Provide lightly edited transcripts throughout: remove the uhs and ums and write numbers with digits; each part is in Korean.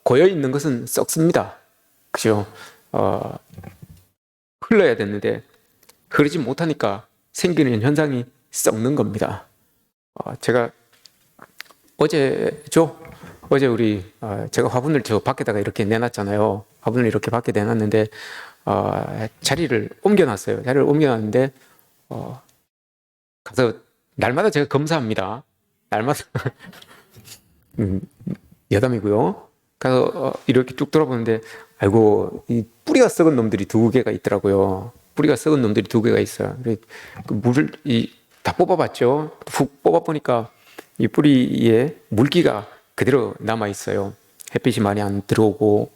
고여 있는 것은 썩습니다. 그죠? 흘러야 되는데 흐르지 못하니까 생기는 현상이 썩는 겁니다. 제가 어제 우리 제가 화분을 저 밖에다가 이렇게 내놨잖아요. 화분을 이렇게 밖에 내놨는데 자리를 옮겨놨어요. 자리를 옮겨놨는데 가서 날마다 제가 검사합니다. 날마다 여담이고요. 가서 이렇게 쭉 돌아보는데 아이고 이 뿌리가 썩은 놈들이 2개가 있더라고요. 뿌리가 썩은 놈들이 2개가 있어요. 그 물을 다 뽑아봤죠. 훅 뽑아보니까 이 뿌리에 물기가 그대로 남아 있어요. 햇빛이 많이 안 들어오고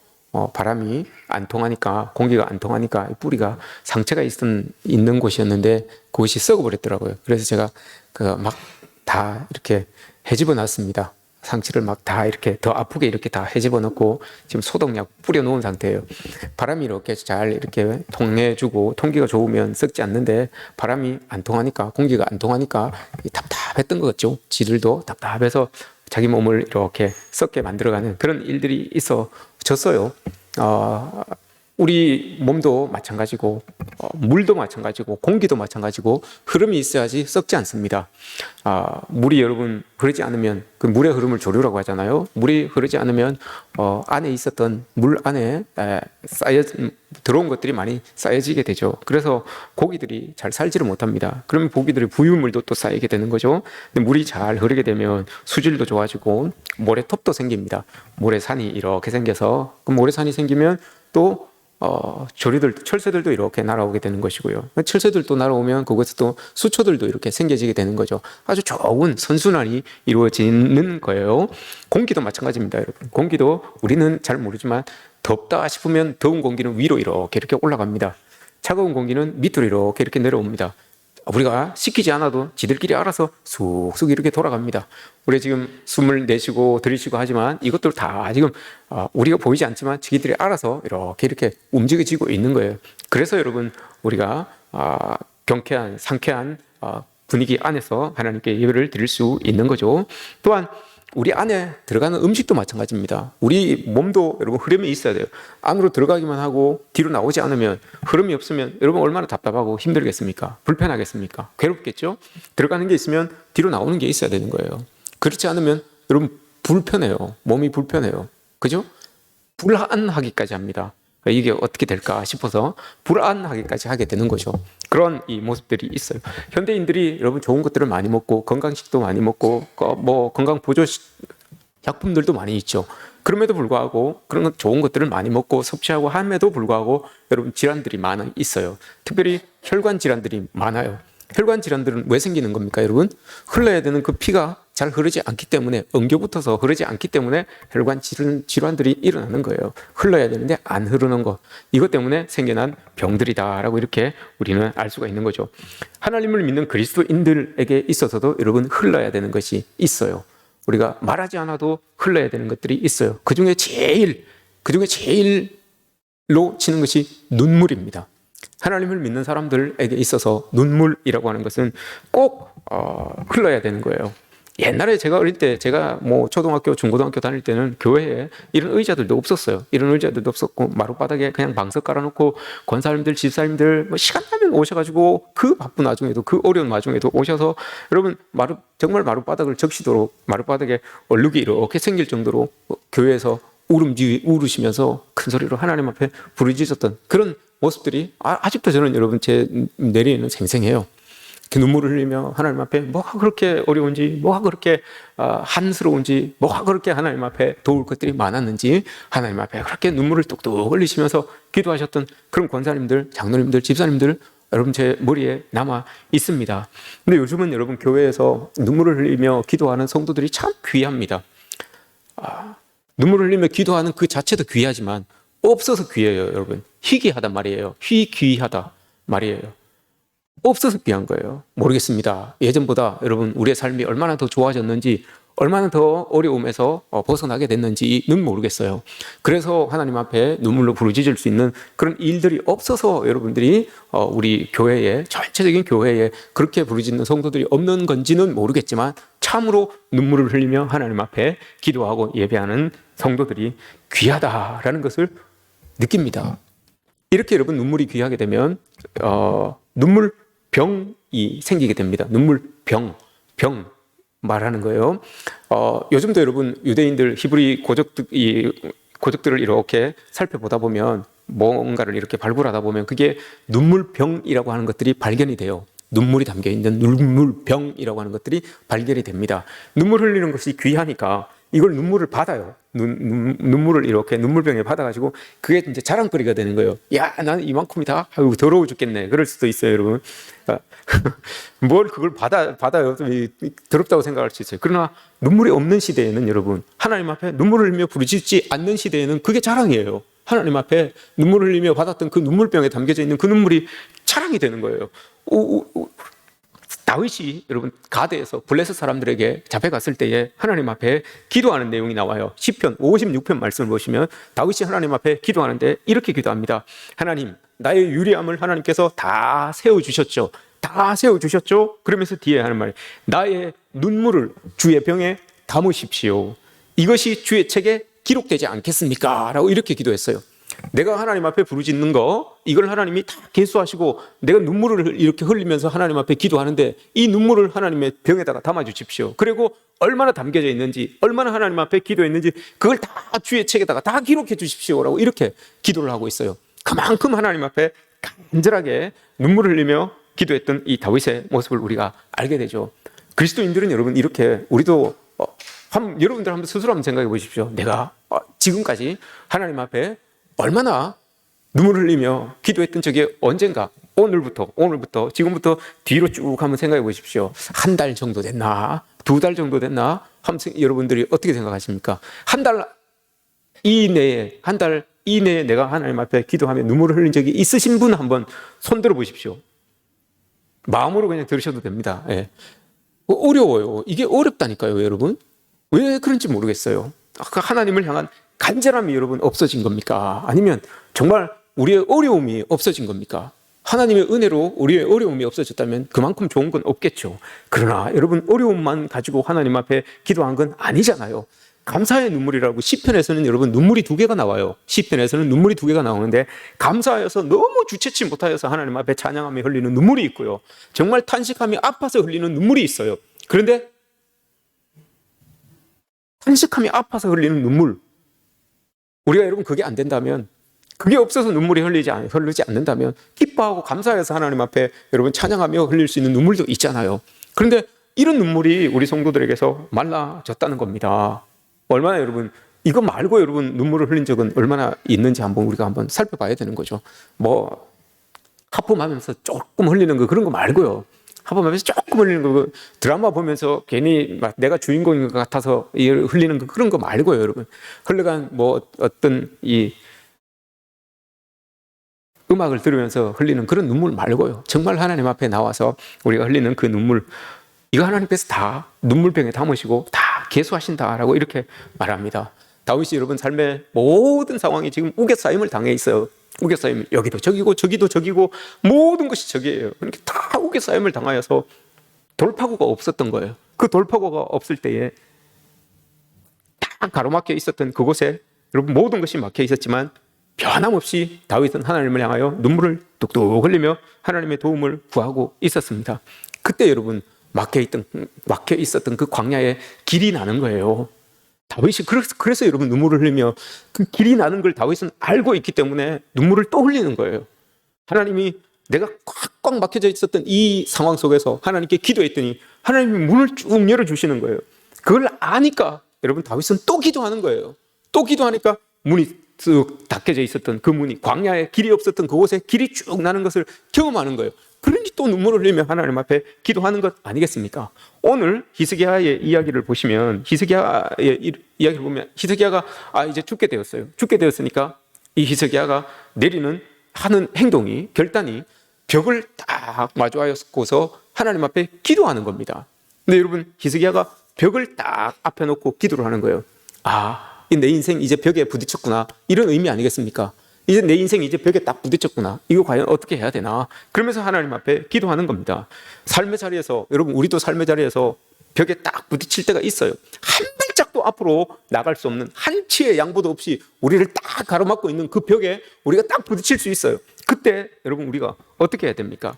바람이 안 통하니까, 공기가 안 통하니까 뿌리가 상처가 있는 곳이었는데 그것이 썩어버렸더라고요. 그래서 제가 막 다 이렇게 헤집어 놨습니다. 상처를 막 다 이렇게 더 아프게 이렇게 다 헤집어 놓고 지금 소독약 뿌려 놓은 상태예요. 바람이 이렇게 잘 이렇게 통해주고 통기가 좋으면 썩지 않는데 바람이 안 통하니까, 공기가 안 통하니까 답답했던 것 같죠. 지들도 답답해서 자기 몸을 이렇게 썩게 만들어가는 그런 일들이 있어졌어요. 우리 몸도 마찬가지고 물도 마찬가지고 공기도 마찬가지고 흐름이 있어야지 썩지 않습니다. 물이 여러분 흐르지 않으면, 그 물의 흐름을 조류라고 하잖아요. 물이 흐르지 않으면 안에 있었던 물 안에 들어온 것들이 많이 쌓여지게 되죠. 그래서 고기들이 잘 살지를 못합니다. 그러면 고기들이 부유물도 또 쌓이게 되는 거죠. 근데 물이 잘 흐르게 되면 수질도 좋아지고 모래톱도 생깁니다. 모래산이 이렇게 생겨서 그 모래산이 생기면 또 철새들도 이렇게 날아오게 되는 것이고요. 철새들도 날아오면 그곳에 또 수초들도 이렇게 생겨지게 되는 거죠. 아주 좋은 선순환이 이루어지는 거예요. 공기도 마찬가지입니다, 여러분. 공기도 우리는 잘 모르지만 덥다 싶으면 더운 공기는 위로 이렇게 올라갑니다. 차가운 공기는 밑으로 이렇게 내려옵니다. 우리가 시키지 않아도 지들끼리 알아서 쑥쑥 이렇게 돌아갑니다. 우리 지금 숨을 내쉬고 들이쉬고 하지만 이것들 다 지금 우리가 보이지 않지만 지들이 알아서 이렇게 움직여지고 있는 거예요. 그래서 여러분 우리가 경쾌한 상쾌한 분위기 안에서 하나님께 예배를 드릴 수 있는 거죠. 또한 우리 안에 들어가는 음식도 마찬가지입니다. 우리 몸도 여러분 흐름이 있어야 돼요. 안으로 들어가기만 하고 뒤로 나오지 않으면, 흐름이 없으면 여러분 얼마나 답답하고 힘들겠습니까? 불편하겠습니까? 괴롭겠죠? 들어가는 게 있으면 뒤로 나오는 게 있어야 되는 거예요. 그렇지 않으면 여러분 불편해요. 몸이 불편해요. 그죠? 불안하기까지 합니다. 이게 어떻게 될까 싶어서 불안하기까지 하게 되는 거죠. 그런 이 모습들이 있어요. 현대인들이 여러분 좋은 것들을 많이 먹고 건강식도 많이 먹고 뭐 건강 보조 약품들도 많이 있죠. 그럼에도 불구하고 그런 좋은 것들을 많이 먹고 섭취하고 함에도 불구하고 여러분 질환들이 많이 있어요. 특별히 혈관 질환들이 많아요. 혈관 질환들은 왜 생기는 겁니까, 여러분? 흘러야 되는 그 피가 잘 흐르지 않기 때문에, 엉겨붙어서 흐르지 않기 때문에 혈관 질환들이 일어나는 거예요. 흘러야 되는데 안 흐르는 것, 이것 때문에 생겨난 병들이다라고 이렇게 우리는 알 수가 있는 거죠. 하나님을 믿는 그리스도인들에게 있어서도 여러분 흘러야 되는 것이 있어요. 우리가 말하지 않아도 흘러야 되는 것들이 있어요. 그 중에 제일로 치는 것이 눈물입니다. 하나님을 믿는 사람들에게 있어서 눈물이라고 하는 것은 꼭 흘러야 되는 거예요. 옛날에 제가 어릴 때, 제가 뭐 초등학교, 중고등학교 다닐 때는 교회에 이런 의자들도 없었어요. 이런 의자들도 없었고 마룻바닥에 그냥 방석 깔아놓고 권사님들, 집사님들 뭐 시간 나면 오셔가지고 그 바쁜 와중에도, 그 어려운 와중에도 오셔서 여러분 정말 마룻바닥을 적시도록 마룻바닥에 얼룩이 이렇게 생길 정도로 교회에서 울으시면서 큰 소리로 하나님 앞에 부르짖었던 그런 모습들이 아직도 저는 여러분 제 뇌리에는 생생해요. 눈물을 흘리며 하나님 앞에 뭐가 그렇게 어려운지, 뭐가 그렇게 한스러운지, 뭐가 그렇게 하나님 앞에 도울 것들이 많았는지, 하나님 앞에 그렇게 눈물을 뚝뚝 흘리시면서 기도하셨던 그런 권사님들, 장로님들, 집사님들 여러분 제 머리에 남아 있습니다. 근데 요즘은 여러분 교회에서 눈물을 흘리며 기도하는 성도들이 참 귀합니다. 눈물을 흘리며 기도하는 그 자체도 귀하지만 없어서 귀해요, 여러분. 희귀하단 말이에요. 희귀하다 말이에요. 없어서 귀한 거예요. 모르겠습니다. 예전보다 여러분 우리의 삶이 얼마나 더 좋아졌는지, 얼마나 더 어려움에서 벗어나게 됐는지는 모르겠어요. 그래서 하나님 앞에 눈물로 부르짖을 수 있는 그런 일들이 없어서 여러분들이 우리 교회에, 전체적인 교회에 그렇게 부르짖는 성도들이 없는 건지는 모르겠지만 참으로 눈물을 흘리며 하나님 앞에 기도하고 예배하는 성도들이 귀하다라는 것을 느낍니다. 이렇게 여러분 눈물이 귀하게 되면 눈물병이 생기게 됩니다. 눈물병, 병 말하는 거예요. 요즘도 여러분 유대인들 히브리 고적들을 이렇게 살펴보다 보면 뭔가를 이렇게 발굴하다 보면 그게 눈물병이라고 하는 것들이 발견이 돼요. 눈물이 담겨있는 눈물병이라고 하는 것들이 발견이 됩니다. 눈물 흘리는 것이 귀하니까 이걸 눈물을 받아요. 눈물을 이렇게 눈물병에 받아가지고 그게 이제 자랑거리가 되는 거예요. 야, 나는 이만큼이다. 아유, 더러워 죽겠네. 그럴 수도 있어요, 여러분. 뭘 그걸 받아요. 더럽다고 생각할 수 있어요. 그러나 눈물이 없는 시대에는 여러분, 하나님 앞에 눈물을 흘리며 부르짖지 않는 시대에는 그게 자랑이에요. 하나님 앞에 눈물을 흘리며 받았던 그 눈물병에 담겨져 있는 그 눈물이 자랑이 되는 거예요. 다윗이 여러분 가드에서 블레셋 사람들에게 잡혀갔을 때에 하나님 앞에 기도하는 내용이 나와요. 시편 56편 말씀을 보시면 다윗이 하나님 앞에 기도하는데 이렇게 기도합니다. 하나님, 나의 유리함을 하나님께서 다 세워주셨죠. 다 세워주셨죠. 그러면서 뒤에 하는 말, 나의 눈물을 주의 병에 담으십시오. 이것이 주의 책에 기록되지 않겠습니까? 라고 이렇게 기도했어요. 내가 하나님 앞에 부르짖는 거, 이걸 하나님이 다 계수하시고 내가 눈물을 이렇게 흘리면서 하나님 앞에 기도하는데 이 눈물을 하나님의 병에다가 담아주십시오. 그리고 얼마나 담겨져 있는지, 얼마나 하나님 앞에 기도했는지 그걸 다 주의 책에다가 다 기록해 주십시오라고 이렇게 기도를 하고 있어요. 그만큼 하나님 앞에 간절하게 눈물을 흘리며 기도했던 이 다윗의 모습을 우리가 알게 되죠. 그리스도인들은 여러분 이렇게 우리도 여러분들 한번 스스로 한번 생각해 보십시오. 내가 지금까지 하나님 앞에 얼마나 눈물을 흘리며 기도했던 적이 언젠가, 오늘부터 지금부터 뒤로 쭉 한번 생각해 보십시오. 한 달 정도 됐나? 2달 정도 됐나? 여러분들이 어떻게 생각하십니까? 한 달 이내에 내가 하나님 앞에 기도하며 눈물을 흘린 적이 있으신 분 한번 손들어 보십시오. 마음으로 그냥 들으셔도 됩니다. 예. 어려워요. 이게 어렵다니까요, 여러분. 왜 그런지 모르겠어요. 하나님을 향한 간절함이 여러분 없어진 겁니까? 아니면 정말 우리의 어려움이 없어진 겁니까? 하나님의 은혜로 우리의 어려움이 없어졌다면 그만큼 좋은 건 없겠죠. 그러나 여러분 어려움만 가지고 하나님 앞에 기도한 건 아니잖아요. 감사의 눈물이라고 시편에서는 여러분 눈물이 2개가 나와요. 시편에서는 눈물이 2개가 나오는데 감사해서 너무 주체치 못하여서 하나님 앞에 찬양하며 흘리는 눈물이 있고요. 정말 탄식하며 아파서 흘리는 눈물이 있어요. 그런데 탄식하며 아파서 흘리는 눈물, 우리가 여러분 그게 안 된다면, 그게 없어서 눈물이 흐르지 않는다면 기뻐하고 감사해서 하나님 앞에 여러분 찬양하며 흘릴 수 있는 눈물도 있잖아요. 그런데 이런 눈물이 우리 성도들에게서 말라졌다는 겁니다. 얼마나 여러분 이거 말고 여러분 눈물을 흘린 적은 얼마나 있는지 우리가 한번 살펴봐야 되는 거죠. 뭐 하품하면서 조금 흘리는 거 그런 거 말고요. 하품하면서 조금 흘리는 거, 드라마 보면서 괜히 막 내가 주인공인 것 같아서 흘리는 거 그런 거 말고요, 여러분. 흘러간 뭐 어떤 이 음악을 들으면서 흘리는 그런 눈물 말고요. 정말 하나님 앞에 나와서 우리가 흘리는 그 눈물, 이거 하나님께서 다 눈물병에 담으시고 다 계수하신다라고 이렇게 말합니다. 다윗이 여러분 삶의 모든 상황이 지금 우겨싸임을 당해 있어요. 우겨싸임, 여기도 저기고 저기도 저기고 모든 것이 저기예요. 그러니까 다 우겨싸임을 당하여서 돌파구가 없었던 거예요. 그 돌파구가 없을 때에 다 가로막혀 있었던 그곳에 여러분 모든 것이 막혀 있었지만 변함없이 다윗은 하나님을 향하여 눈물을 뚝뚝 흘리며 하나님의 도움을 구하고 있었습니다. 그때 여러분 막혀 있었던 그 광야에 길이 나는 거예요. 다윗이 그래서 여러분 눈물을 흘리며 그 길이 나는 걸 다윗은 알고 있기 때문에 눈물을 또 흘리는 거예요. 하나님이 내가 꽉꽉 막혀져 있었던 이 상황 속에서 하나님께 기도했더니 하나님이 문을 쭉 열어주시는 거예요. 그걸 아니까 여러분 다윗은 또 기도하는 거예요. 또 기도하니까 문이 쓱 닫혀져 있었던 그 문이, 광야에 길이 없었던 그곳에 길이 쭉 나는 것을 경험하는 거예요. 그러니 또 눈물을 흘리며 하나님 앞에 기도하는 것 아니겠습니까? 오늘 히스기야의 이야기를 보시면, 히스기야의 이야기를 보면 히스기야가 이제 죽게 되었어요. 죽게 되었으니까 이 히스기야가 하는 행동이, 결단이 벽을 딱 마주하였고서 하나님 앞에 기도하는 겁니다. 근데 여러분 히스기야가 벽을 딱 앞에 놓고 기도를 하는 거예요. 내 인생 이제 벽에 부딪혔구나, 이런 의미 아니겠습니까? 이제 내 인생 이제 벽에 딱 부딪혔구나, 이거 과연 어떻게 해야 되나, 그러면서 하나님 앞에 기도하는 겁니다. 삶의 자리에서, 여러분 우리도 삶의 자리에서 벽에 딱 부딪힐 때가 있어요. 한 발짝도 발짝도 앞으로 나갈 수 없는 한치의 양보도 없이 우리를 딱 가로막고 있는 그 벽에 우리가 딱 부딪힐 수 있어요. 그때 여러분 우리가 어떻게 해야 됩니까?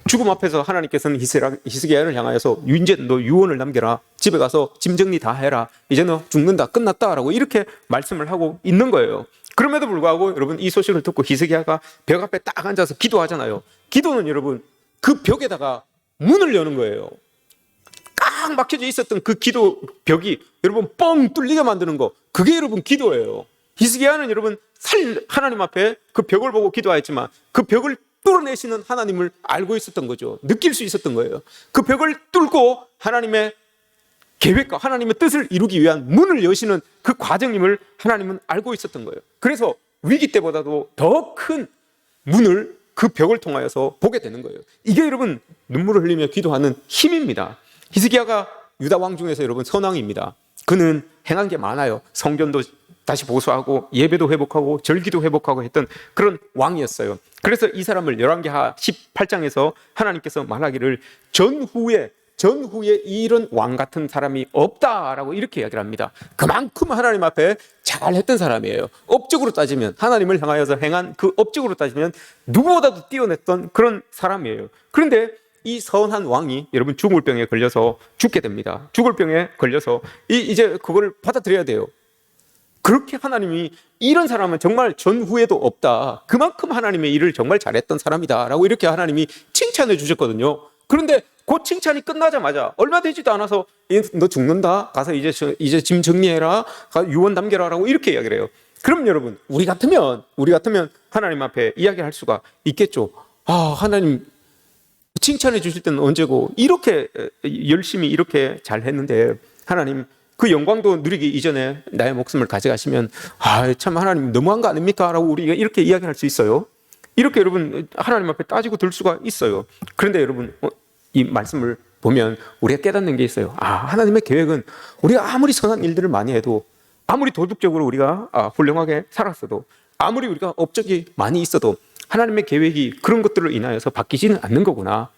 죽음 앞에서 하나님께서는 히스기야를 향하여서 이제 너 유언을 남겨라. 집에 가서 짐 정리 다 해라. 이제 너 죽는다. 끝났다라고 이렇게 말씀을 하고 있는 거예요. 그럼에도 불구하고 여러분 이 소식을 듣고 히스기야가 벽 앞에 딱 앉아서 기도하잖아요. 기도는 여러분 그 벽에다가 문을 여는 거예요. 꽉 막혀져 있었던 그 기도 벽이 여러분 뻥 뚫리게 만드는 거, 그게 여러분 기도예요. 히스기야는 여러분 하나님 앞에 그 벽을 보고 기도하였지만 그 벽을 뚫어내시는 하나님을 알고 있었던 거죠. 느낄 수 있었던 거예요. 그 벽을 뚫고 하나님의 계획과 하나님의 뜻을 이루기 위한 문을 여시는 그 과정임을 하나님은 알고 있었던 거예요. 그래서 위기 때보다도 더 큰 문을 그 벽을 통하여서 보게 되는 거예요. 이게 여러분 눈물을 흘리며 기도하는 힘입니다. 히스기야가 유다 왕 중에서 여러분 선왕입니다. 그는 행한 게 많아요. 성전도 다시 보수하고 예배도 회복하고 절기도 회복하고 했던 그런 왕이었어요. 그래서 이 사람을 열왕기하 18장에서 하나님께서 말하기를 전후에 이런 왕 같은 사람이 없다라고 이렇게 이야기를 합니다. 그만큼 하나님 앞에 잘했던 사람이에요. 업적으로 따지면, 하나님을 향하여서 행한 그 업적으로 따지면 누구보다도 뛰어냈던 그런 사람이에요. 그런데 이 선한 왕이 여러분 죽을 병에 걸려서 죽게 됩니다. 죽을 병에 걸려서 이제 그걸 받아들여야 돼요. 그렇게 하나님이 이런 사람은 정말 전후에도 없다. 그만큼 하나님의 일을 정말 잘했던 사람이다. 라고 이렇게 하나님이 칭찬해 주셨거든요. 그런데 그 칭찬이 끝나자마자 얼마 되지도 않아서 너 죽는다. 가서 이제 짐 정리해라. 유언 남겨라. 라고 이렇게 이야기를 해요. 그럼 여러분 우리 같으면 하나님 앞에 이야기할 수가 있겠죠. 하나님 칭찬해 주실 때는 언제고 이렇게 열심히 이렇게 잘했는데 하나님 그 영광도 누리기 이전에 나의 목숨을 가져가시면 참 하나님 너무한 거 아닙니까? 라고 우리가 이렇게 이야기할 수 있어요. 이렇게 여러분 하나님 앞에 따지고 들 수가 있어요. 그런데 여러분 이 말씀을 보면 우리가 깨닫는 게 있어요. 하나님의 계획은 우리가 아무리 선한 일들을 많이 해도, 아무리 도덕적으로 우리가 훌륭하게 살았어도, 아무리 우리가 업적이 많이 있어도 하나님의 계획이 그런 것들로 인하여서 바뀌지는 않는 거구나.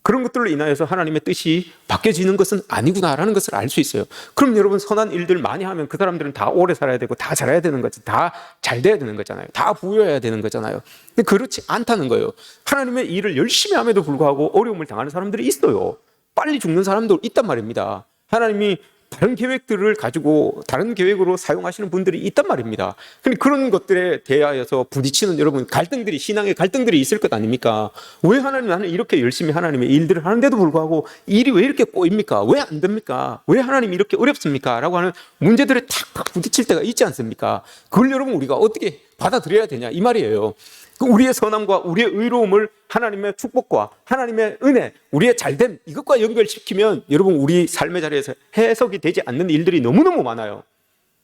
그런 것들로 인하여서 하나님의 뜻이 바뀌어지는 것은 아니구나라는 것을 알 수 있어요. 그럼 여러분 선한 일들 많이 하면 그 사람들은 다 오래 살아야 되고 다 잘해야 되는 거지, 다 잘 돼야 되는 거잖아요. 다 부여해야 되는 거잖아요. 근데 그렇지 않다는 거예요. 하나님의 일을 열심히 함에도 불구하고 어려움을 당하는 사람들이 있어요. 빨리 죽는 사람도 있단 말입니다. 하나님이 다른 계획들을 가지고 다른 계획으로 사용하시는 분들이 있단 말입니다. 근데 그런 것들에 대하여서 부딪히는 여러분 갈등들이, 신앙의 갈등들이 있을 것 아닙니까? 왜 하나님 나는 이렇게 열심히 하나님의 일들을 하는데도 불구하고 일이 왜 이렇게 꼬입니까? 왜 안 됩니까? 왜 하나님이 이렇게 어렵습니까? 라고 하는 문제들에 탁탁 부딪힐 때가 있지 않습니까? 그걸 여러분 우리가 어떻게 받아들여야 되냐 이 말이에요. 우리의 선함과 우리의 의로움을 하나님의 축복과 하나님의 은혜, 우리의 잘됨 이것과 연결시키면 여러분 우리 삶의 자리에서 해석이 되지 않는 일들이 너무너무 많아요.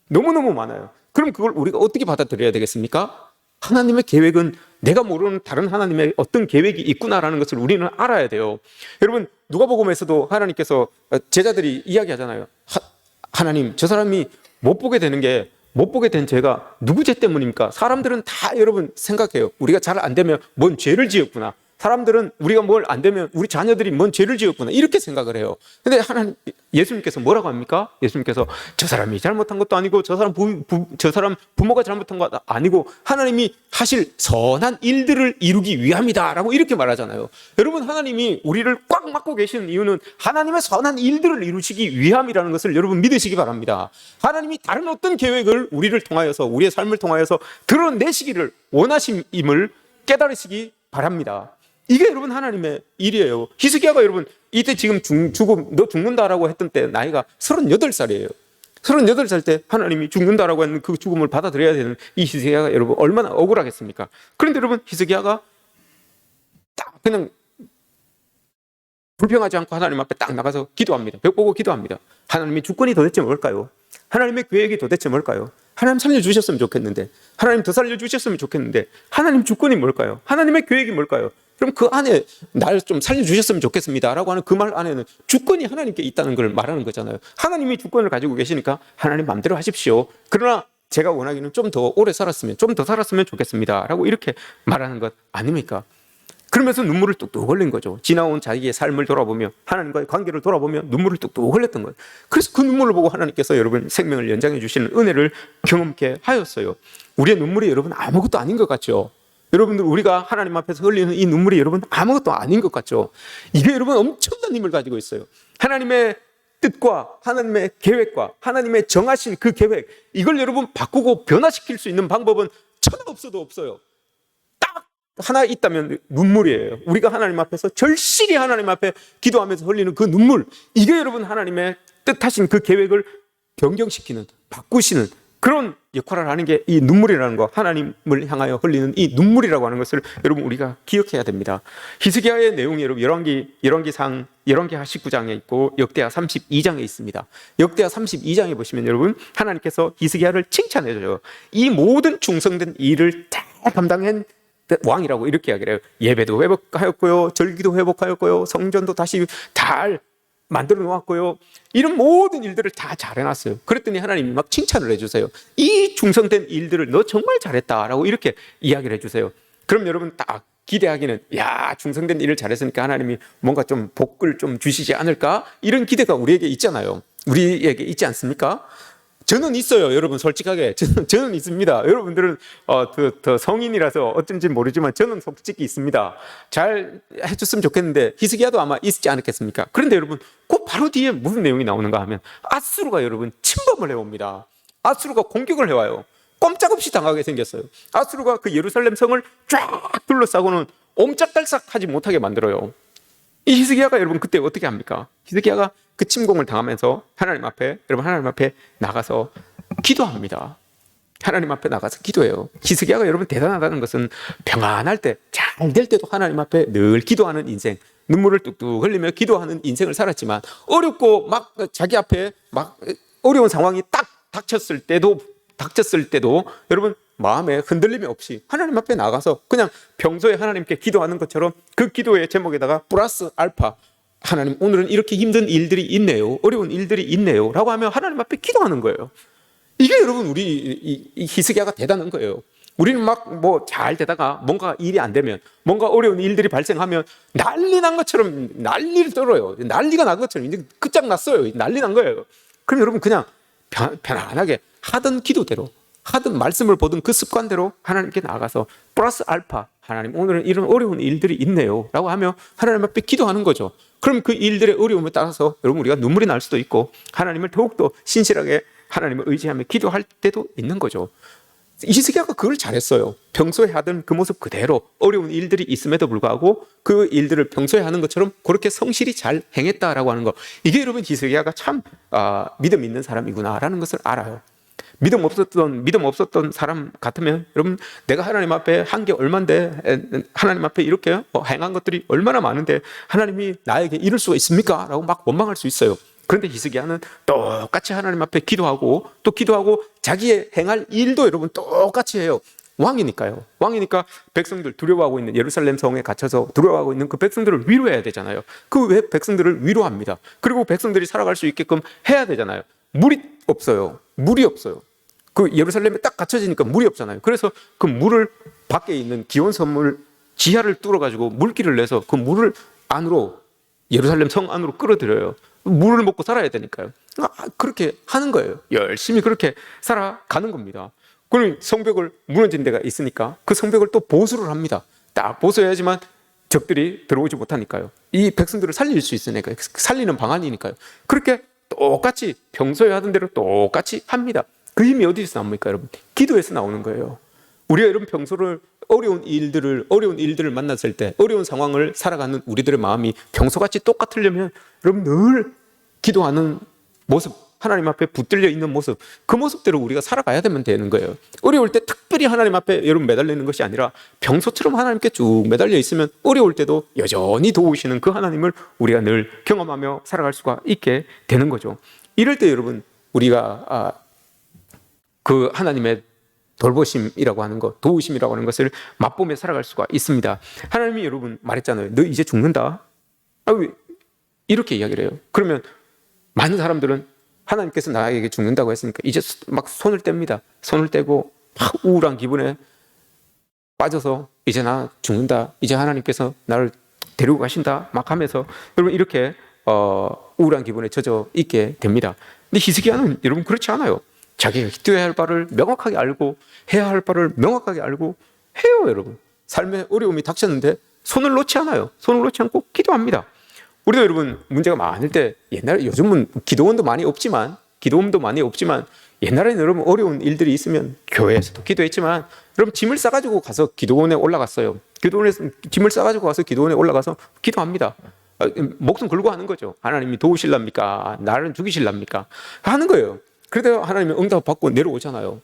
너무너무 많아요. 그럼 그걸 우리가 어떻게 받아들여야 되겠습니까? 하나님의 계획은 내가 모르는 다른 하나님의 어떤 계획이 있구나라는 것을 우리는 알아야 돼요. 여러분 누가복음에서도 하나님께서 제자들이 이야기하잖아요. 하나님 저 사람이 못 보게 된 죄가 누구 죄 때문입니까? 사람들은 다 여러분 생각해요. 우리가 잘 안 되면 뭔 죄를 지었구나. 사람들은 우리가 뭘 안 되면 우리 자녀들이 뭔 죄를 지었구나. 이렇게 생각을 해요. 근데 예수님께서 뭐라고 합니까? 예수님께서 저 사람이 잘못한 것도 아니고 저 사람 부모가 잘못한 것도 아니고 하나님이 하실 선한 일들을 이루기 위함이다라고 이렇게 말하잖아요. 여러분 하나님이 우리를 꽉 막고 계시는 이유는 하나님의 선한 일들을 이루시기 위함이라는 것을 여러분 믿으시기 바랍니다. 하나님이 다른 어떤 계획을 우리를 통하여서 우리의 삶을 통하여서 드러내시기를 원하심임을 깨달으시기 바랍니다. 이게 여러분 하나님의 일이에요. 히스기야가 여러분 이때 지금 너 죽는다라고 했던 때 나이가 38살이에요. 38살 때 하나님이 죽는다라고 하는 그 죽음을 받아들여야 되는 이 히스기야가 여러분 얼마나 억울하겠습니까? 그런데 여러분 히스기야가 딱 그냥 불평하지 않고 하나님 앞에 딱 나가서 기도합니다. 벽 보고 기도합니다. 하나님의 주권이 도대체 뭘까요? 하나님의 계획이 도대체 뭘까요? 하나님 살려주셨으면 좋겠는데, 하나님 더 살려주셨으면 좋겠는데, 하나님 주권이 뭘까요? 하나님의 계획이 뭘까요? 그럼 그 안에 날 좀 살려주셨으면 좋겠습니다 라고 하는 그 말 안에는 주권이 하나님께 있다는 걸 말하는 거잖아요. 하나님이 주권을 가지고 계시니까 하나님 마음대로 하십시오. 그러나 제가 원하기는 좀 더 오래 살았으면, 좀 더 살았으면 좋겠습니다 라고 이렇게 말하는 것 아닙니까? 그러면서 눈물을 뚝뚝 흘린 거죠. 지나온 자기의 삶을 돌아보며 하나님과의 관계를 돌아보며 눈물을 뚝뚝 흘렸던 거예요. 그래서 그 눈물을 보고 하나님께서 여러분 생명을 연장해 주시는 은혜를 경험케 하였어요. 우리의 눈물이 여러분 아무것도 아닌 것 같죠. 여러분들 우리가 하나님 앞에서 흘리는 이 눈물이 여러분 아무것도 아닌 것 같죠. 이게 여러분 엄청난 힘을 가지고 있어요. 하나님의 뜻과 하나님의 계획과 하나님의 정하신 그 계획, 이걸 여러분 바꾸고 변화시킬 수 있는 방법은 천하 없어도 없어요. 딱 하나 있다면 눈물이에요. 우리가 하나님 앞에서 절실히 하나님 앞에 기도하면서 흘리는 그 눈물, 이게 여러분 하나님의 뜻하신 그 계획을 변경시키는, 바꾸시는 그런 역할을 하는 게 이 눈물이라는 거, 하나님을 향하여 흘리는 이 눈물이라고 하는 것을 여러분 우리가 기억해야 됩니다. 히스기야의 내용이 여러분 열왕기하 19장에 있고 역대하 32장에 있습니다. 역대하 32장에 보시면 여러분 하나님께서 히스기야를 칭찬해 줘요. 이 모든 충성된 일을 다 감당한 왕이라고 이렇게 이야기를 해요. 예배도 회복하였고요, 절기도 회복하였고요, 성전도 다시 잘 만들어 놓았고요. 이런 모든 일들을 다 잘 해놨어요. 그랬더니 하나님이 막 칭찬을 해주세요. 이 충성된 일들을 너 정말 잘했다라고 이렇게 이야기를 해주세요. 그럼 여러분 딱 기대하기는, 야, 충성된 일을 잘했으니까 하나님이 뭔가 좀 복을 좀 주시지 않을까? 이런 기대가 우리에게 있잖아요. 우리에게 있지 않습니까? 저는 있어요, 여러분. 솔직하게 저는 있습니다. 여러분들은 더 성인이라서 어쩐지 모르지만 저는 솔직히 있습니다. 잘 해줬으면 좋겠는데 히스기야도 아마 있지 않았겠습니까? 그런데 여러분 그 바로 뒤에 무슨 내용이 나오는가 하면 아수르가 여러분 침범을 해옵니다. 아수르가 공격을 해와요. 꼼짝없이 당하게 생겼어요. 아수르가 그 예루살렘 성을 쫙 둘러싸고는 옴짝달싹하지 못하게 만들어요. 이 히스기야가 여러분 그때 어떻게 합니까? 히스기야가 그 침공을 당하면서 하나님 앞에 나가서 기도합니다. 하나님 앞에 나가서 기도해요. 히스기야가 여러분 대단하다는 것은 평안할 때, 잘 될 때도 하나님 앞에 늘 기도하는 인생, 눈물을 뚝뚝 흘리며 기도하는 인생을 살았지만 어렵고 막 자기 앞에 막 어려운 상황이 딱 닥쳤을 때도 여러분 마음에 흔들림이 없이 하나님 앞에 나가서 그냥 평소에 하나님께 기도하는 것처럼 그 기도의 제목에다가 플러스 알파, 하나님 오늘은 이렇게 힘든 일들이 있네요, 어려운 일들이 있네요 라고 하면 하나님 앞에 기도하는 거예요. 이게 여러분 우리 이 히스기야가 대단한 거예요. 우리는 막 뭐 잘 되다가 뭔가 일이 안 되면, 뭔가 어려운 일들이 발생하면 난리 난 것처럼 난리를 떨어요. 난리가 난 것처럼 이제 끝장났어요. 난리 난 거예요. 그럼 여러분 그냥 편안하게 하던 기도대로, 하던 말씀을 보던 그 습관대로 하나님께 나가서 플러스 알파, 하나님 오늘은 이런 어려운 일들이 있네요 라고 하며 하나님 앞에 기도하는 거죠. 그럼 그 일들의 어려움에 따라서 여러분 우리가 눈물이 날 수도 있고 하나님을 더욱더 신실하게 하나님을 의지하며 기도할 때도 있는 거죠. 히스기야가 그걸 잘했어요. 평소에 하던 그 모습 그대로 어려운 일들이 있음에도 불구하고 그 일들을 평소에 하는 것처럼 그렇게 성실히 잘 행했다라고 하는 거, 이게 여러분 히스기야가 참 믿음 있는 사람이구나라는 것을 알아요. 믿음 없었던 사람 같으면 여러분 내가 하나님 앞에 한 게 얼만데, 하나님 앞에 이렇게 행한 것들이 얼마나 많은데 하나님이 나에게 이럴 수가 있습니까? 라고 막 원망할 수 있어요. 그런데 히스기야는 똑같이 하나님 앞에 기도하고 또 기도하고 자기의 행할 일도 여러분 똑같이 해요. 왕이니까요. 왕이니까 백성들 두려워하고 있는, 예루살렘 성에 갇혀서 두려워하고 있는 그 백성들을 위로해야 되잖아요. 그 백성들을 위로합니다. 그리고 백성들이 살아갈 수 있게끔 해야 되잖아요. 물이 없어요. 그 예루살렘에 딱 갇혀지니까 물이 없잖아요. 그래서 그 물을 밖에 있는 기온선물 지하를 뚫어가지고 물길을 내서 그 물을 안으로, 예루살렘 성 안으로 끌어들여요. 물을 먹고 살아야 되니까요. 그렇게 하는 거예요. 열심히 그렇게 살아가는 겁니다. 그럼 성벽을, 무너진 데가 있으니까 그 성벽을 또 보수를 합니다. 딱 보수해야지만 적들이 들어오지 못하니까요. 이 백성들을 살릴 수 있으니까, 살리는 방안이니까요. 그렇게 똑같이 평소에 하던 대로 똑같이 합니다. 그 힘이 어디서 나옵니까, 여러분? 기도에서 나오는 거예요. 우리가 여러분 평소를 어려운 일들을 만났을 때, 어려운 상황을 살아가는 우리들의 마음이 평소같이 똑같으려면 여러분 늘 기도하는 모습, 하나님 앞에 붙들려 있는 모습, 그 모습대로 우리가 살아가야 되는 거예요. 어려울 때 특별히 하나님 앞에 여러분 매달리는 것이 아니라 평소처럼 하나님께 쭉 매달려 있으면 어려울 때도 여전히 도우시는 그 하나님을 우리가 늘 경험하며 살아갈 수가 있게 되는 거죠. 이럴 때 여러분 우리가 그 하나님의 돌보심이라고 하는 것, 도우심이라고 하는 것을 맛보며 살아갈 수가 있습니다. 하나님이 여러분 말했잖아요. 너 이제 죽는다. 왜 이렇게 이야기를 해요? 그러면 많은 사람들은 하나님께서 나에게 죽는다고 했으니까 이제 막 손을 뗍니다. 손을 떼고 막 우울한 기분에 빠져서 이제 나 죽는다, 이제 하나님께서 나를 데리고 가신다 막 하면서 여러분 이렇게 우울한 기분에 젖어 있게 됩니다. 근데 히스기야는 여러분 그렇지 않아요. 자기가 기도해야 할 바를 명확하게 알고 해야 할 바를 명확하게 알고 해요. 여러분 삶에 어려움이 닥쳤는데 손을 놓지 않아요. 손을 놓지 않고 기도합니다. 우리도 여러분 문제가 많을 때 옛날에, 요즘은 기도원도 많이 없지만 옛날에는 여러분 어려운 일들이 있으면 교회에서도 기도했지만 여러분 짐을 싸가지고 가서 기도원에 올라갔어요. 기도원에서 짐을 싸가지고 가서 기도원에 올라가서 기도합니다. 목숨 걸고 하는 거죠. 하나님이 도우실랍니까? 나를 죽이실랍니까? 하는 거예요. 그래도 하나님이 응답 받고 내려오잖아요.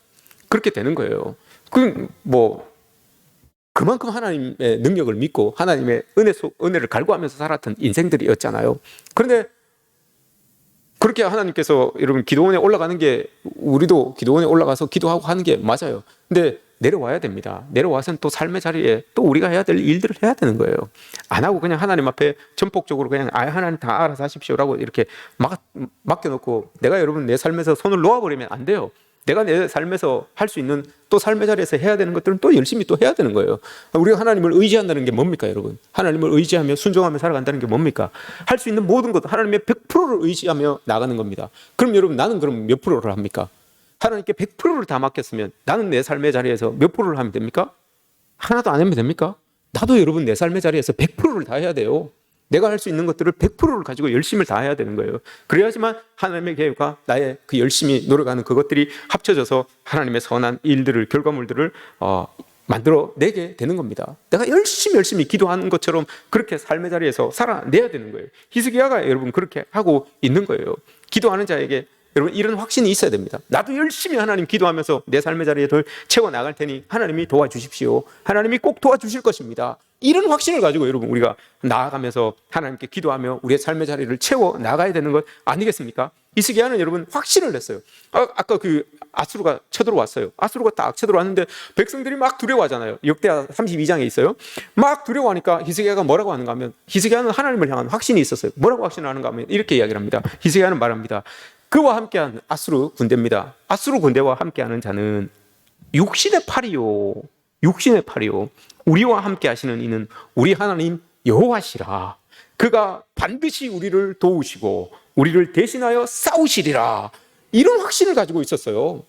그렇게 되는 거예요. 그만큼 하나님의 능력을 믿고 하나님의 은혜를 갈구하면서 살았던 인생들이었잖아요. 그런데 그렇게 하나님께서 여러분 기도원에 올라가는 게, 우리도 기도원에 올라가서 기도하고 하는 게 맞아요. 근데 내려와야 됩니다. 내려와서는 또 삶의 자리에 또 우리가 해야 될 일들을 해야 되는 거예요. 안 하고 그냥 하나님 앞에 전폭적으로 그냥 하나님 다 알아서 하십시오라고 이렇게 맡겨놓고 내가 여러분 내 삶에서 손을 놓아버리면 안 돼요. 내가 내 삶에서 할 수 있는 또 삶의 자리에서 해야 되는 것들은 또 열심히 또 해야 되는 거예요. 우리가 하나님을 의지한다는 게 뭡니까, 여러분? 하나님을 의지하며 순종하며 살아간다는 게 뭡니까? 할 수 있는 모든 것, 하나님의 100%를 의지하며 나가는 겁니다. 그럼 여러분, 나는 그럼 몇 프로를 합니까? 하나님께 100%를 다 맡겼으면 나는 내 삶의 자리에서 몇 프로를 하면 됩니까? 하나도 안 하면 됩니까? 나도 여러분 내 삶의 자리에서 100%를 다 해야 돼요. 내가 할 수 있는 것들을 100%를 가지고 열심을 다해야 되는 거예요. 그래야지만 하나님의 계획과 나의 그 열심히 노력하는 그것들이 합쳐져서 하나님의 선한 일들을, 결과물들을 만들어내게 되는 겁니다. 내가 열심히 기도하는 것처럼 그렇게 삶의 자리에서 살아내야 되는 거예요. 히스기야가 여러분 그렇게 하고 있는 거예요. 기도하는 자에게 여러분 이런 확신이 있어야 됩니다. 나도 열심히 하나님 기도하면서 내 삶의 자리에 덜 채워 나갈 테니 하나님이 도와주십시오. 하나님이 꼭 도와주실 것입니다. 이런 확신을 가지고 여러분 우리가 나아가면서 하나님께 기도하며 우리의 삶의 자리를 채워 나가야 되는 것 아니겠습니까? 히스기야는 여러분 확신을 냈어요. 아까 그 아수르가 쳐들어왔어요. 아수르가 딱 쳐들어왔는데 백성들이 막 두려워하잖아요. 역대하 32장에 있어요. 막 두려워하니까 히스기야가 뭐라고 하는가 하면, 히스기야는 하나님을 향한 확신이 있었어요. 뭐라고 확신을 하는가 하면 이렇게 이야기를 합니다. 히스기야는 말합니다. 그와 함께한 아수르 군대입니다. 아수르 군대와 함께하는 자는 육신의 팔이요. 육신의 팔이요. 우리와 함께 하시는 이는 우리 하나님 여호와시라. 그가 반드시 우리를 도우시고 우리를 대신하여 싸우시리라. 이런 확신을 가지고 있었어요.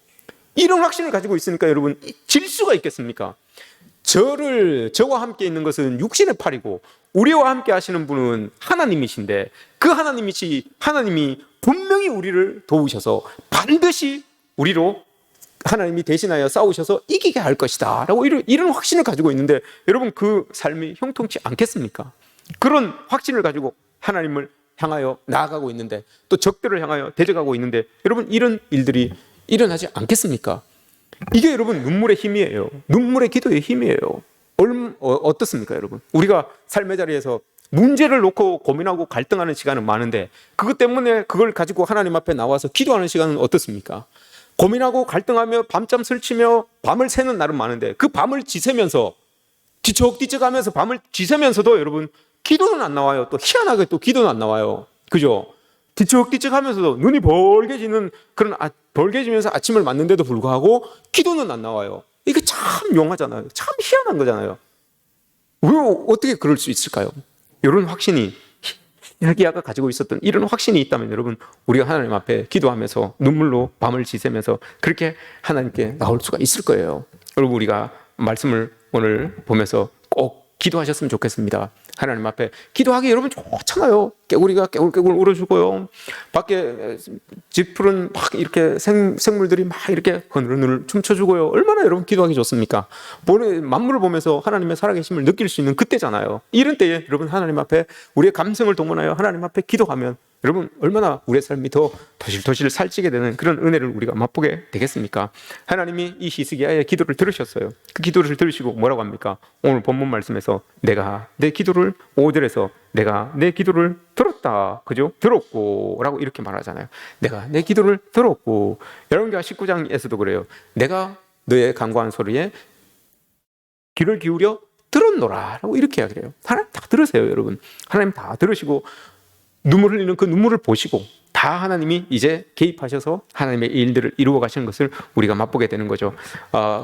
이런 확신을 가지고 있으니까 여러분 질 수가 있겠습니까? 저와 함께 있는 것은 육신의 팔이고 우리와 함께 하시는 분은 하나님이신데 그 하나님이 분명히 우리를 도우셔서 반드시 우리로 하나님이 대신하여 싸우셔서 이기게 할 것이다 라고 이런 확신을 가지고 있는데 여러분 그 삶이 형통치 않겠습니까? 그런 확신을 가지고 하나님을 향하여 나아가고 있는데 또 적들을 향하여 대적하고 있는데 여러분 이런 일들이 일어나지 않겠습니까? 이게 여러분 눈물의 힘이에요. 눈물의 기도의 힘이에요. 어떻습니까 여러분? 우리가 삶의 자리에서 문제를 놓고 고민하고 갈등하는 시간은 많은데 그것 때문에 그걸 가지고 하나님 앞에 나와서 기도하는 시간은 어떻습니까? 고민하고 갈등하며 밤잠 설치며 밤을 새는 날은 많은데 그 밤을 지새면서 뒤척뒤척하면서 밤을 지새면서도 여러분 기도는 안 나와요. 또 희한하게 또 기도는 안 나와요. 그죠? 뒤척뒤척하면서도 눈이 벌개지면서 아침을 맞는데도 불구하고 기도는 안 나와요. 이게 참 용하잖아요. 참 희한한 거잖아요. 왜 어떻게 그럴 수 있을까요? 이런 확신이 히스기야가 가지고 있었던 이런 확신이 있다면 여러분 우리가 하나님 앞에 기도하면서 눈물로 밤을 지새면서 그렇게 하나님께 나올 수가 있을 거예요. 여러분 우리가 말씀을 오늘 보면서 꼭 기도하셨으면 좋겠습니다. 하나님 앞에 기도하기 여러분 좋잖아요. 개구리가 깨굴깨굴 울어주고요. 밖에 쥐풀은 막 이렇게 생물들이 막 이렇게 흐느르느르 춤춰주고요. 얼마나 여러분 기도하기 좋습니까? 만물을 보면서 하나님의 살아계심을 느낄 수 있는 그때잖아요. 이런 때에 여러분 하나님 앞에 우리의 감성을 동원하여 하나님 앞에 기도하면 여러분 얼마나 우리의 삶이 더 도실도실 살찌게 되는 그런 은혜를 우리가 맛보게 되겠습니까? 하나님이 이 히스기야의 기도를 들으셨어요. 그 기도를 들으시고 뭐라고 합니까? 오늘 본문 말씀에서 내가 내 기도를 5절에서 내가 내 기도를 들었다. 그죠? 들었고 라고 이렇게 말하잖아요. 내가 내 기도를 들었고. 열왕기하 19장에서도 그래요. 내가 너의 간구한 소리에 귀를 기울여 들었노라 라고 이렇게 이야기해요. 하나님 다 들으세요 여러분. 하나님 다 들으시고 눈물 흘리는 그 눈물을 보시고 다 다 하나님이 이제 개입하셔서 하나님의 일들을 이루어 가시는 것을 우리가 맛보게 되는 거죠.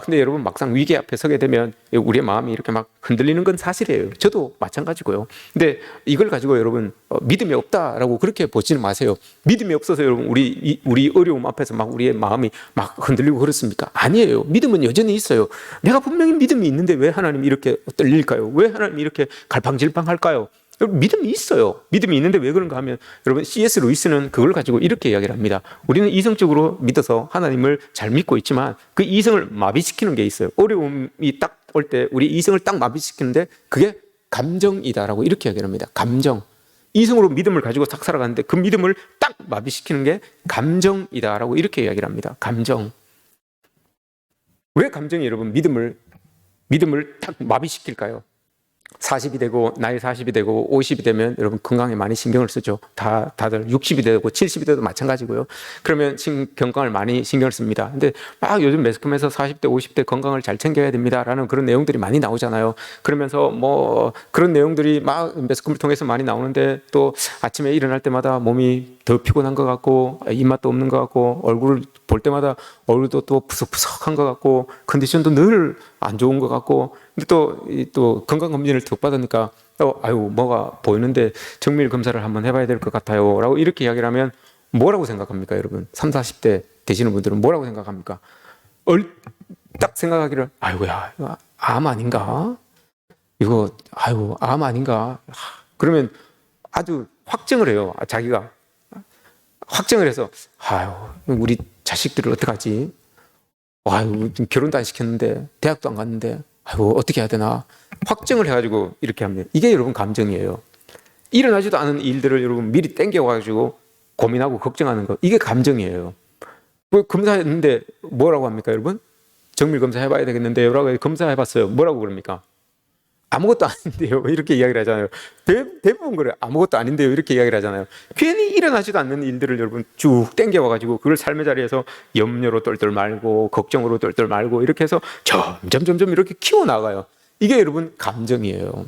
근데 여러분 막상 위기 앞에 서게 되면 우리의 마음이 이렇게 막 흔들리는 건 사실이에요. 저도 마찬가지고요. 근데 이걸 가지고 여러분 믿음이 없다라고 그렇게 보지는 마세요. 믿음이 없어서 여러분 우리 어려움 앞에서 막 우리의 마음이 막 흔들리고 그렇습니까? 아니에요. 믿음은 여전히 있어요. 내가 분명히 믿음이 있는데 왜 하나님이 이렇게 떨릴까요? 왜 하나님이 이렇게 갈팡질팡할까요? 여러분 믿음이 있어요. 믿음이 있는데 왜 그런가 하면 여러분 C.S. 루이스는 그걸 가지고 이렇게 이야기를 합니다. 우리는 이성적으로 믿어서 하나님을 잘 믿고 있지만 그 이성을 마비시키는 게 있어요. 어려움이 딱 올 때 우리 이성을 딱 마비시키는데 그게 감정이다라고 이렇게 이야기를 합니다. 감정. 이성으로 믿음을 가지고 딱 살아가는데 그 믿음을 딱 마비시키는 게 감정이다라고 이렇게 이야기를 합니다. 감정. 왜 감정이 여러분 믿음을 딱 마비시킬까요? 40이 되고 나이 40이 되고 50이 되면 여러분 건강에 많이 신경을 쓰죠. 다들 60이 되고 70이 돼도 마찬가지고요. 그러면 건강을 많이 신경을 씁니다. 근데 막 요즘 매스컴에서 40대 50대 건강을 잘 챙겨야 됩니다라는 그런 내용들이 많이 나오잖아요. 그러면서 뭐 그런 내용들이 막 매스컴을 통해서 많이 나오는데 또 아침에 일어날 때마다 몸이 더 피곤한 것 같고 입맛도 없는 것 같고 얼굴을 볼 때마다 얼굴도 또 푸석푸석한 것 같고 컨디션도 늘 안 좋은 것 같고 근데 또 건강검진을 툭 받으니까 아유 뭐가 보이는데 정밀 검사를 한번 해봐야 될 것 같아요 라고 이렇게 이야기를 하면 뭐라고 생각합니까 여러분? 30, 40대 되시는 분들은 뭐라고 생각합니까? 딱 생각하기를 아이고야 이거 암 아닌가? 이거 아이고 암 아닌가? 그러면 아주 확정을 해요. 자기가 확정을 해서 아유 우리 자식들을 어떡하지? 아유 결혼도 안 시켰는데 대학도 안 갔는데 아이고 어떻게 해야 되나? 확정을 해가지고 이렇게 합니다. 이게 여러분 감정이에요. 일어나지도 않은 일들을 여러분 미리 땡겨가지고 고민하고 걱정하는 거 이게 감정이에요. 검사했는데 뭐라고 합니까 여러분? 정밀 검사 해봐야 되겠는데 라고 검사해봤어요. 뭐라고 그럽니까? 아무것도 아닌데요 이렇게 이야기를 하잖아요. 대부분 그래요. 아무것도 아닌데요 이렇게 이야기를 하잖아요. 괜히 일어나지도 않는 일들을 여러분 쭉 땡겨와가지고 그걸 삶의 자리에서 염려로 똘똘 말고 걱정으로 똘똘 말고 이렇게 해서 점점 이렇게 키워나가요. 이게 여러분 감정이에요.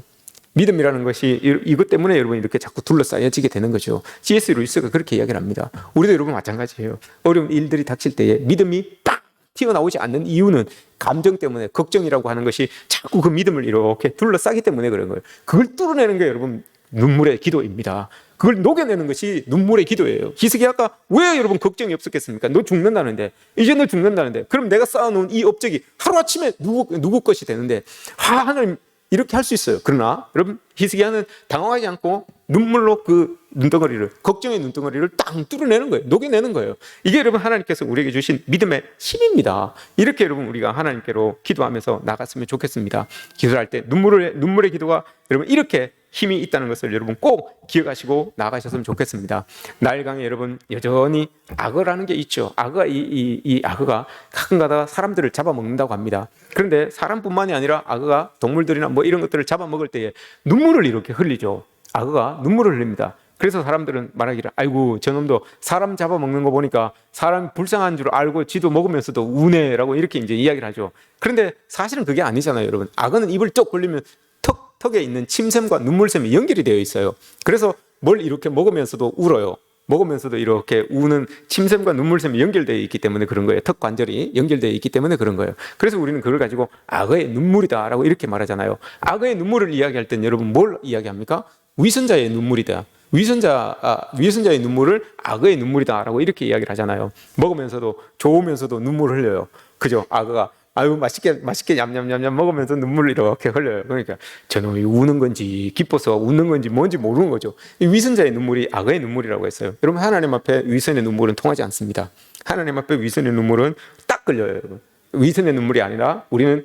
믿음이라는 것이 이것 때문에 여러분 이렇게 자꾸 둘러싸여지게 되는 거죠. C.S. 루이스가 그렇게 이야기를 합니다. 우리도 여러분 마찬가지예요. 어려운 일들이 닥칠 때에 믿음이 팍 튀어나오지 않는 이유는 감정 때문에 걱정이라고 하는 것이 자꾸 그 믿음을 이렇게 둘러싸기 때문에 그런 거예요. 그걸 뚫어내는 게 여러분 눈물의 기도입니다. 그걸 녹여내는 것이 눈물의 기도예요. 히스기야가 왜 여러분 걱정이 없었겠습니까? 너 죽는다는데 이제 너 죽는다는데 그럼 내가 쌓아놓은 이 업적이 하루아침에 누구 것이 되는데 하나님 이렇게 할 수 있어요. 그러나 여러분 히스기야는 당황하지 않고 눈물로 그 눈덩어리를 걱정의 눈덩어리를 딱 뚫어내는 거예요. 녹여내는 거예요. 이게 여러분 하나님께서 우리에게 주신 믿음의 힘입니다. 이렇게 여러분 우리가 하나님께로 기도하면서 나갔으면 좋겠습니다. 기도할 때 눈물의 기도가 여러분 이렇게 힘이 있다는 것을 여러분 꼭 기억하시고 나가셨으면 좋겠습니다. 나일강에 여러분 여전히 악어라는 게 있죠. 악어가 이 악어가 가끔가다 사람들을 잡아먹는다고 합니다. 그런데 사람뿐만이 아니라 악어가 동물들이나 뭐 이런 것들을 잡아먹을 때에 눈물을 이렇게 흘리죠. 악어가 눈물을 흘립니다. 그래서 사람들은 말하기를 아이고 저놈도 사람 잡아먹는 거 보니까 사람 불쌍한 줄 알고 지도 먹으면서도 우네라고 이렇게 이제 이야기를 하죠. 그런데 사실은 그게 아니잖아요, 여러분. 악어는 입을 쩍 벌리면 턱에 있는 침샘과 눈물샘이 연결이 되어 있어요. 그래서 뭘 이렇게 먹으면서도 울어요. 먹으면서도 이렇게 우는 침샘과 눈물샘이 연결되어 있기 때문에 그런 거예요. 턱 관절이 연결되어 있기 때문에 그런 거예요. 그래서 우리는 그걸 가지고 악어의 눈물이다라고 이렇게 말하잖아요. 악어의 눈물을 이야기할 땐 여러분 뭘 이야기합니까? 위선자의 눈물이다. 위선자의 눈물을 악어의 눈물이다라고 이렇게 이야기를 하잖아요. 먹으면서도 좋으면서도 눈물을 흘려요. 그죠? 악어가 아유 맛있게 냠냠냠냠 먹으면서 눈물을 이렇게 흘려요. 그러니까 저놈이 우는 건지 기뻐서 웃는 건지 뭔지 모르는 거죠. 이 위선자의 눈물이 악어의 눈물이라고 했어요. 여러분 하나님 앞에 위선의 눈물은 통하지 않습니다. 하나님 앞에 위선의 눈물은 딱 걸려요. 여러분. 위선의 눈물이 아니라 우리는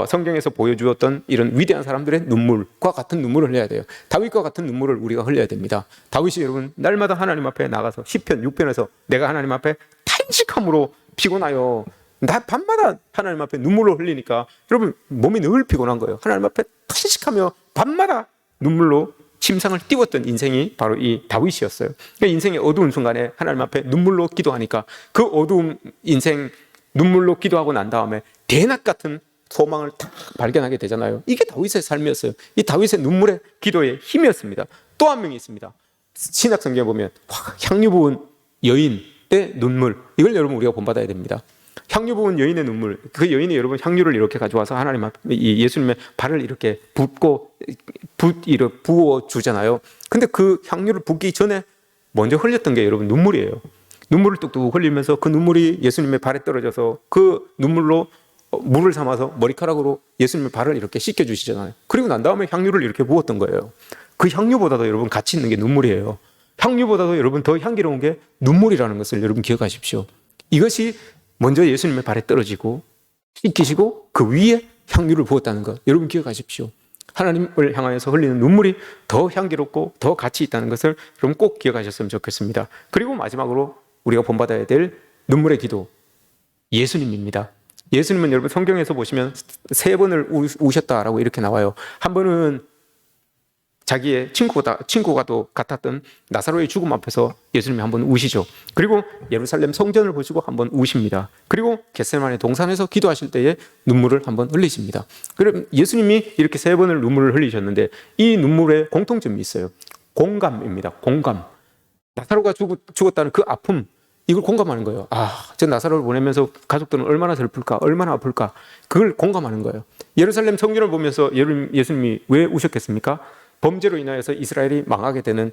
성경에서 보여주었던 이런 위대한 사람들의 눈물과 같은 눈물을 흘려야 돼요. 다윗과 같은 눈물을 우리가 흘려야 됩니다. 다윗이 여러분 날마다 하나님 앞에 나가서 시편 6편에서 내가 하나님 앞에 탄식함으로 피곤하여 나 밤마다 하나님 앞에 눈물로 흘리니까 여러분 몸이 늘 피곤한 거예요. 하나님 앞에 탄식하며 밤마다 눈물로 침상을 띄웠던 인생이 바로 이 다윗이었어요. 그러니까 인생의 어두운 순간에 하나님 앞에 눈물로 기도하니까 그 어두운 인생 눈물로 기도하고 난 다음에 대낮 같은 소망을 딱 발견하게 되잖아요. 이게 다윗의 삶이었어요. 이 다윗의 눈물의 기도의 힘이었습니다. 또 한 명이 있습니다. 신약 성경에 보면 향유 부은 여인의 눈물, 이걸 여러분 우리가 본받아야 됩니다. 향유 부은 여인의 눈물, 그 여인이 여러분 향유를 이렇게 가져와서 하나님 앞에 예수님의 발을 이렇게 부어 주잖아요. 근데 그 향유를 붓기 전에 먼저 흘렸던 게 여러분 눈물이에요. 눈물을 뚝뚝 흘리면서 그 눈물이 예수님의 발에 떨어져서 그 눈물로 물을 삼아서 머리카락으로 예수님의 발을 이렇게 씻겨 주시잖아요. 그리고 난 다음에 향유를 이렇게 부었던 거예요. 그 향유보다도 여러분 가치 있는 게 눈물이에요. 향유보다도 여러분 더 향기로운 게 눈물이라는 것을 여러분 기억하십시오. 이것이 먼저 예수님의 발에 떨어지고 씻기시고 그 위에 향유를 부었다는 것, 여러분 기억하십시오. 하나님을 향하여서 흘리는 눈물이 더 향기롭고 더 가치 있다는 것을 여러분 꼭 기억하셨으면 좋겠습니다. 그리고 마지막으로 우리가 본받아야 될 눈물의 기도, 예수님입니다. 예수님은 여러분 성경에서 보시면 3번을 우셨다라고 이렇게 나와요. 한 번은 자기의 친구가도 같았던 나사로의 죽음 앞에서 예수님이 한번 우시죠. 그리고 예루살렘 성전을 보시고 한번 우십니다. 그리고 겟세마네 동산에서 기도하실 때에 눈물을 한번 흘리십니다. 그럼 예수님이 이렇게 3번을 눈물을 흘리셨는데 이 눈물에 공통점이 있어요. 공감입니다. 공감. 나사로가 죽었다는 그 아픔, 이걸 공감하는 거예요. 저 나사로를 보내면서 가족들은 얼마나 슬플까, 얼마나 아플까, 그걸 공감하는 거예요. 예루살렘 성전을 보면서 예수님이 왜 우셨겠습니까? 범죄로 인하여서 이스라엘이 망하게 되는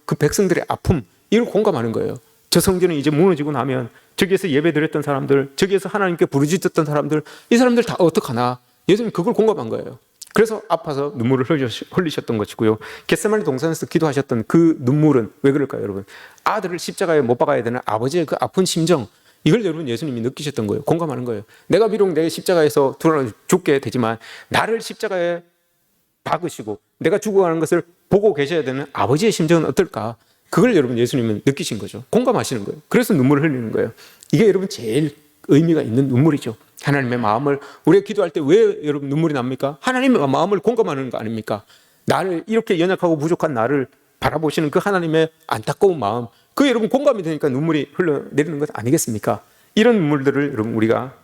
그 백성들의 아픔, 이걸 공감하는 거예요. 저 성전이 이제 무너지고 나면 저기에서 예배드렸던 사람들, 저기에서 하나님께 부르짖었던 사람들, 이 사람들 다 어떡하나, 예수님 그걸 공감한 거예요. 그래서 아파서 눈물을 흘리셨던 것이고요. 겟세마네 동산에서 기도하셨던 그 눈물은 왜 그럴까요, 여러분? 아들을 십자가에 못 박아야 되는 아버지의 그 아픈 심정, 이걸 여러분 예수님이 느끼셨던 거예요. 공감하는 거예요. 내가 비록 내 십자가에서 죽게 되지만 나를 십자가에 박으시고 내가 죽어가는 것을 보고 계셔야 되는 아버지의 심정은 어떨까? 그걸 여러분 예수님은 느끼신 거죠. 공감하시는 거예요. 그래서 눈물을 흘리는 거예요. 이게 여러분 제일 의미가 있는 눈물이죠. 하나님의 마음을, 우리가 기도할 때 왜 여러분 눈물이 납니까? 하나님의 마음을 공감하는 거 아닙니까? 나를, 이렇게 연약하고 부족한 나를 바라보시는 그 하나님의 안타까운 마음, 그 여러분 공감이 되니까 눈물이 흘러내리는 것 아니겠습니까? 이런 눈물들을 여러분 우리가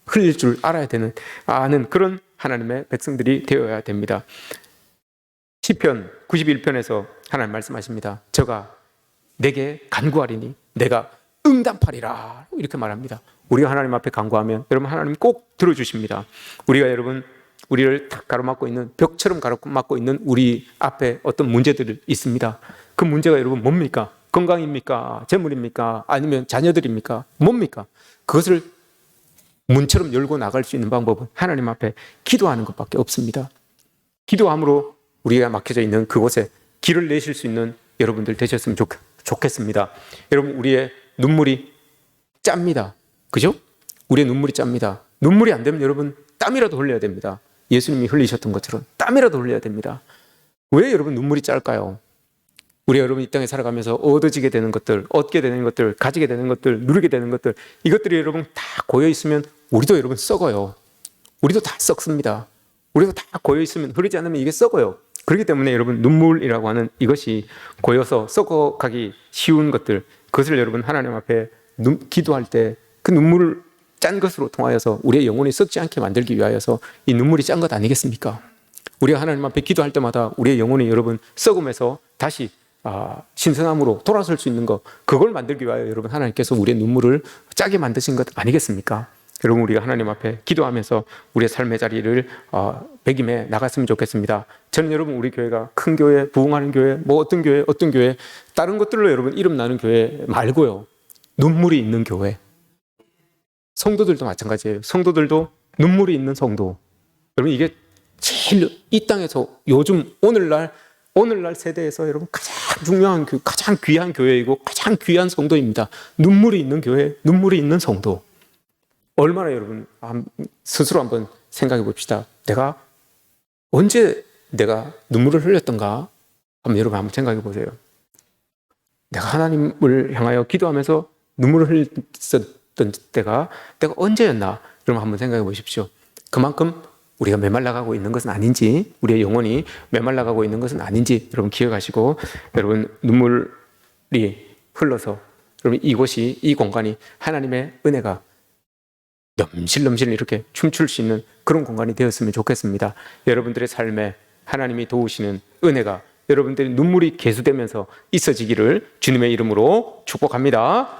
흘릴 줄 알아야 되는, 아는 그런 하나님의 백성들이 되어야 됩니다. 시편 91편에서 하나님 말씀하십니다. 저가 내게 간구하리니 내가 응답하리라, 이렇게 말합니다. 우리가 하나님 앞에 간구하면 여러분 하나님 꼭 들어주십니다. 우리가 여러분 우리를 탁 가로막고 있는, 벽처럼 가로막고 있는 우리 앞에 어떤 문제들이 있습니다. 그 문제가 여러분 뭡니까? 건강입니까? 재물입니까? 아니면 자녀들입니까? 뭡니까? 그것을 문처럼 열고 나갈 수 있는 방법은 하나님 앞에 기도하는 것밖에 없습니다. 기도함으로 우리가 막혀져 있는 그곳에 길을 내실 수 있는 여러분들 되셨으면 좋겠습니다. 여러분 우리의 눈물이 짭니다. 그죠? 우리의 눈물이 짭니다. 눈물이 안 되면 여러분 땀이라도 흘려야 됩니다. 예수님이 흘리셨던 것처럼 땀이라도 흘려야 됩니다. 왜 여러분 눈물이 짤까요? 우리가 여러분 이 땅에 살아가면서 얻어지게 되는 것들, 얻게 되는 것들, 가지게 되는 것들, 누리게 되는 것들, 이것들이 여러분 다 고여 있으면 우리도 여러분 썩어요. 우리도 다 썩습니다. 우리도 다 고여 있으면, 흐르지 않으면 이게 썩어요. 그렇기 때문에 여러분 눈물이라고 하는 이것이 고여서 썩어가기 쉬운 것들, 그것을 여러분 하나님 앞에 기도할 때 그 눈물을 짠 것으로 통하여서 우리의 영혼이 썩지 않게 만들기 위하여서 이 눈물이 짠 것 아니겠습니까? 우리가 하나님 앞에 기도할 때마다 우리의 영혼이 여러분 썩음에서 다시 신선함으로 돌아설 수 있는 것, 그걸 만들기 위하여 여러분 하나님께서 우리의 눈물을 짜게 만드신 것 아니겠습니까? 여러분 우리가 하나님 앞에 기도하면서 우리의 삶의 자리를 매김해 나갔으면 좋겠습니다. 저는 여러분 우리 교회가 큰 교회, 부흥하는 교회, 뭐 어떤 교회 다른 것들로 여러분 이름 나는 교회 말고요, 눈물이 있는 교회, 성도들도 마찬가지예요. 성도들도 눈물이 있는 성도, 여러분 이게 제일 이 땅에서 요즘 오늘날 세대에서 여러분 가장 중요한 가장 귀한 교회이고 가장 귀한 성도입니다. 눈물이 있는 교회, 눈물이 있는 성도. 얼마나 여러분 스스로 한번 생각해 봅시다. 내가 언제 내가 눈물을 흘렸던가 여러분 한번 생각해 보세요. 내가 하나님을 향하여 기도하면서 눈물을 흘렸던 때가 내가 언제였나? 여러분 한번 생각해 보십시오. 그만큼 우리가 메말라가고 있는 것은 아닌지, 우리의 영혼이 메말라가고 있는 것은 아닌지 여러분 기억하시고, 여러분 눈물이 흘러서 여러분 이곳이, 이 공간이 하나님의 은혜가 넘실넘실 이렇게 춤출 수 있는 그런 공간이 되었으면 좋겠습니다. 여러분들의 삶에 하나님이 도우시는 은혜가 여러분들이 눈물이 계수되면서 있어지기를 주님의 이름으로 축복합니다.